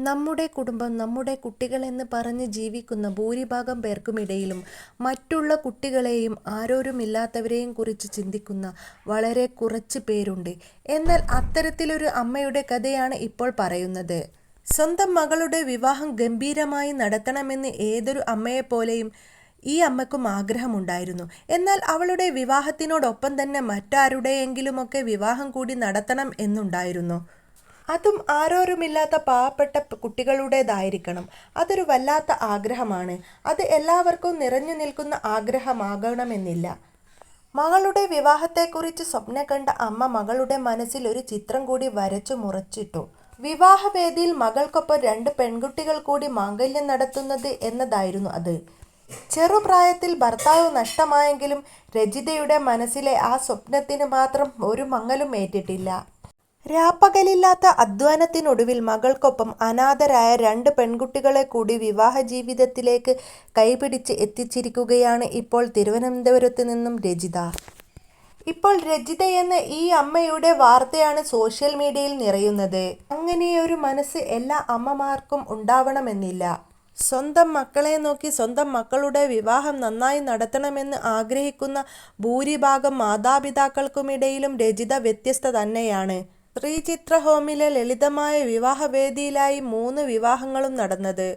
നമ്മുടെ കുടുംബം, നമ്മുടെ കുട്ടികളെന്ന് പറഞ്ഞ് ജീവിക്കുന്ന ഭൂരിഭാഗം പേർക്കുമിടയിലും മറ്റുള്ള കുട്ടികളെയും ആരോരുമില്ലാത്തവരെയും കുറിച്ച് ചിന്തിക്കുന്ന വളരെ കുറച്ച് പേരുണ്ട്. എന്നാൽ അത്തരത്തിലൊരു അമ്മയുടെ കഥയാണ് ഇപ്പോൾ പറയുന്നത്. സ്വന്തം മകളുടെ വിവാഹം ഗംഭീരമായി നടത്തണമെന്ന് ഏതൊരു അമ്മയെപ്പോലെയും ഈ അമ്മയ്ക്കും ആഗ്രഹമുണ്ടായിരുന്നു. എന്നാൽ അവളുടെ വിവാഹത്തിനോടൊപ്പം തന്നെ മറ്റാരുടെയെങ്കിലുമൊക്കെ വിവാഹം കൂടി നടത്തണം എന്നുണ്ടായിരുന്നു. അതും ആരോരുമില്ലാത്ത പാവപ്പെട്ട കുട്ടികളുടേതായിരിക്കണം. അതൊരു വല്ലാത്ത ആഗ്രഹമാണ്. അത് എല്ലാവർക്കും നിറഞ്ഞു നിൽക്കുന്ന ആഗ്രഹമാകണമെന്നില്ല. മകളുടെ വിവാഹത്തെക്കുറിച്ച് സ്വപ്നം കണ്ട അമ്മ മകളുടെ മനസ്സിൽ ഒരു ചിത്രം കൂടി വരച്ചു മുറിച്ചിട്ടു. വിവാഹവേദിയിൽ മകൾക്കൊപ്പം 2 പെൺകുട്ടികൾ കൂടി മാംഗല്യം നടത്തുന്നത് എന്നതായിരുന്നു അത്. ചെറുപ്രായത്തിൽ ഭർത്താവ് നഷ്ടമായെങ്കിലും രജിതയുടെ മനസ്സിലെ ആ സ്വപ്നത്തിന് മാത്രം ഒരു മങ്ങലും ഏറ്റിട്ടില്ല. രാപ്പകലില്ലാത്ത അധ്വാനത്തിനൊടുവിൽ മകൾക്കൊപ്പം അനാഥരായ 2 പെൺകുട്ടികളെ കൂടി വിവാഹ ജീവിതത്തിലേക്ക് കൈപിടിച്ച് എത്തിച്ചിരിക്കുകയാണ് ഇപ്പോൾ തിരുവനന്തപുരത്ത് നിന്നും രജിത. ഇപ്പോൾ രജിതയെന്ന ഈ അമ്മയുടെ വാർത്തയാണ് സോഷ്യൽ മീഡിയയിൽ നിറയുന്നത്. അങ്ങനെയൊരു മനസ്സ് എല്ലാ അമ്മമാർക്കും ഉണ്ടാവണമെന്നില്ല. സ്വന്തം മക്കളെ നോക്കി സ്വന്തം മക്കളുടെ വിവാഹം നന്നായി നടത്തണമെന്ന് ആഗ്രഹിക്കുന്ന ഭൂരിഭാഗം മാതാപിതാക്കൾക്കുമിടയിലും രജിത വ്യത്യസ്ത തന്നെയാണ്. ശ്രീചിത്ര ഹോമിലെ ലളിതമായ വിവാഹവേദിയിലായി 3 വിവാഹങ്ങളും നടന്നത്.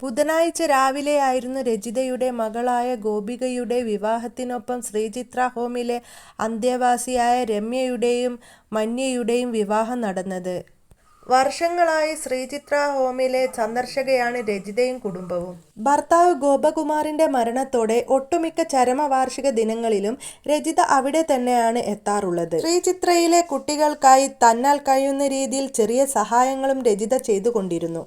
ബുധനാഴ്ച രാവിലെയായിരുന്നു രജിതയുടെ മകളായ ഗോപികയുടെ വിവാഹത്തിനൊപ്പം ശ്രീചിത്ര ഹോമിലെ അന്തേവാസിയായ രമ്യയുടെയും മന്യയുടെയും വിവാഹം നടന്നത്. വർഷങ്ങളായി ശ്രീചിത്ര ഹോമിലെ സന്ദർശകയാണ് രജിതയും കുടുംബവും. ഭർത്താവ് ഗോപകുമാറിന്റെ മരണത്തോടെ ഒട്ടുമിക്ക ചരമവാർഷിക ദിനങ്ങളിലും രജിത അവിടെ തന്നെയാണ് എത്താറുള്ളത്. ശ്രീചിത്രയിലെ കുട്ടികൾക്കായി തന്നാൽ കഴിയുന്ന രീതിയിൽ ചെറിയ സഹായങ്ങളും രജിത ചെയ്തുകൊണ്ടിരുന്നു.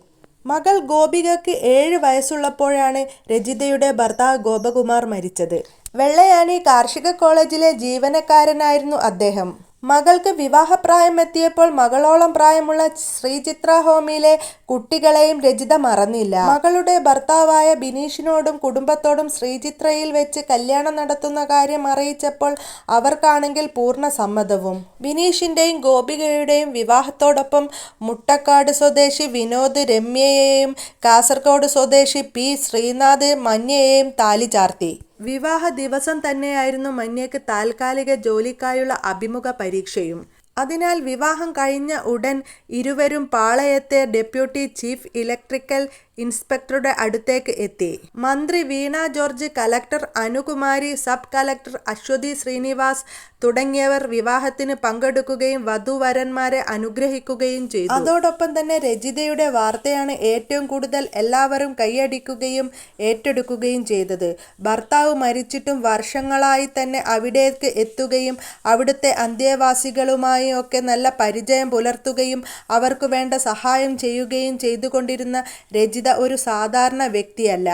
മകൾ ഗോപികയ്ക്ക് 7 വയസ്സുള്ളപ്പോഴാണ് രജിതയുടെ ഭർത്താവ് ഗോപകുമാർ മരിച്ചത്. വെള്ളയാനി കാർഷിക കോളേജിലെ ജീവനക്കാരനായിരുന്നു അദ്ദേഹം. മകൾക്ക് വിവാഹപ്രായം എത്തിയപ്പോൾ മകളോളം പ്രായമുള്ള ശ്രീചിത്ര ഹോമിലെ കുട്ടികളെയും രജിത മറന്നില്ല. മകളുടെ ഭർത്താവായ ബിനീഷിനോടും കുടുംബത്തോടും ശ്രീചിത്രയിൽ വെച്ച് കല്യാണം നടത്തുന്ന കാര്യം അറിയിച്ചപ്പോൾ അവർക്കാണെങ്കിൽ പൂർണ്ണ സമ്മതവും. ബിനീഷിന്റെയും ഗോപികയുടെയും വിവാഹത്തോടൊപ്പം മുട്ടക്കാട് സ്വദേശി വിനോദ് രമ്യയെയും കാസർഗോഡ് സ്വദേശി പി ശ്രീനാഥ് മന്യയെയും താലി ചാർത്തി. വിവാഹ ദിവസം തന്നെയായിരുന്നു മന്യയ്ക്ക് താൽക്കാലിക ജോലിക്കായുള്ള അഭിമുഖ പരീക്ഷയും. അതിനാൽ വിവാഹം കഴിഞ്ഞ ഉടൻ ഇരുവരും പാളയത്തെ ഡെപ്യൂട്ടി ചീഫ് ഇലക്ട്രിക്കൽ ഇൻസ്പെക്ടറുടെ അടുത്തേക്ക് എത്തി. മന്ത്രി Veena George, collector Anukumari, sub collector Ashwathy Srinivas തുടങ്ങിയവർ വിവാഹത്തിന് പങ്കെടുക്കുകയും വധൂവരന്മാരെ അനുഗ്രഹിക്കുകയും ചെയ്തു. അതോടൊപ്പം തന്നെ രജിതയുടെ വാർത്തയാണ് ഏറ്റവും കൂടുതൽ എല്ലാവരും കൈയടിക്കുകയും ഏറ്റെടുക്കുകയും ചെയ്തത്. ഭർത്താവ് മരിച്ചിട്ടും വർഷങ്ങളായി തന്നെ അവിടേക്ക് എത്തുകയും അവിടുത്തെ അന്തേവാസികളുമായി ഒക്കെ നല്ല പരിചയം പുലർത്തുകയും അവർക്ക് വേണ്ട സഹായം ചെയ്യുകയും ചെയ്തുകൊണ്ടിരുന്ന രജിത ഒരു സാധാരണ വ്യക്തിയല്ല.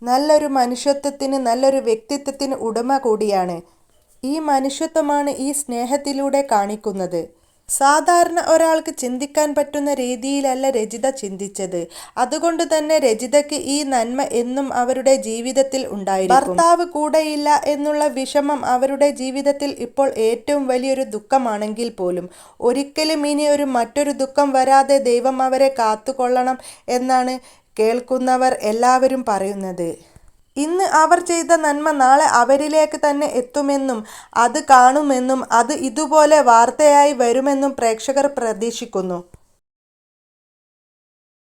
നല്ലൊരു മനുഷ്യത്വത്തിന്, നല്ലൊരു വ്യക്തിത്വത്തിന് ഉടമ കൂടിയാണ്. ഈ മനുഷ്യത്വമാണ് ഈ സ്നേഹത്തിലൂടെ കാണിക്കുന്നത്. സാധാരണ ഒരാൾക്ക് ചിന്തിക്കാൻ പറ്റുന്ന രീതിയിലല്ല രജിത ചിന്തിച്ചത്. അതുകൊണ്ട് തന്നെ രജിതയ്ക്ക് ഈ നന്മ എന്നും അവരുടെ ജീവിതത്തിൽ ഉണ്ടായിരിക്കും. ഭർത്താവ് കൂടെയില്ല എന്നുള്ള വിഷമം അവരുടെ ജീവിതത്തിൽ ഇപ്പോൾ ഏറ്റവും വലിയൊരു ദുഃഖമാണെങ്കിൽ പോലും ഒരിക്കലും ഇനി മറ്റൊരു ദുഃഖം വരാതെ ദൈവം അവരെ കാത്തുകൊള്ളണം എന്നാണ് കേൾക്കുന്നവർ എല്ലാവരും പറയുന്നത്. ഇന്ന് അവർ ചെയ്ത നന്മ നാളെ അവരിലേക്ക് തന്നെ എത്തുമെന്നും അത് കാണുമെന്നും അത് ഇതുപോലെ വാർത്തയായി വരുമെന്നും പ്രേക്ഷകർ പ്രതീക്ഷിക്കുന്നു.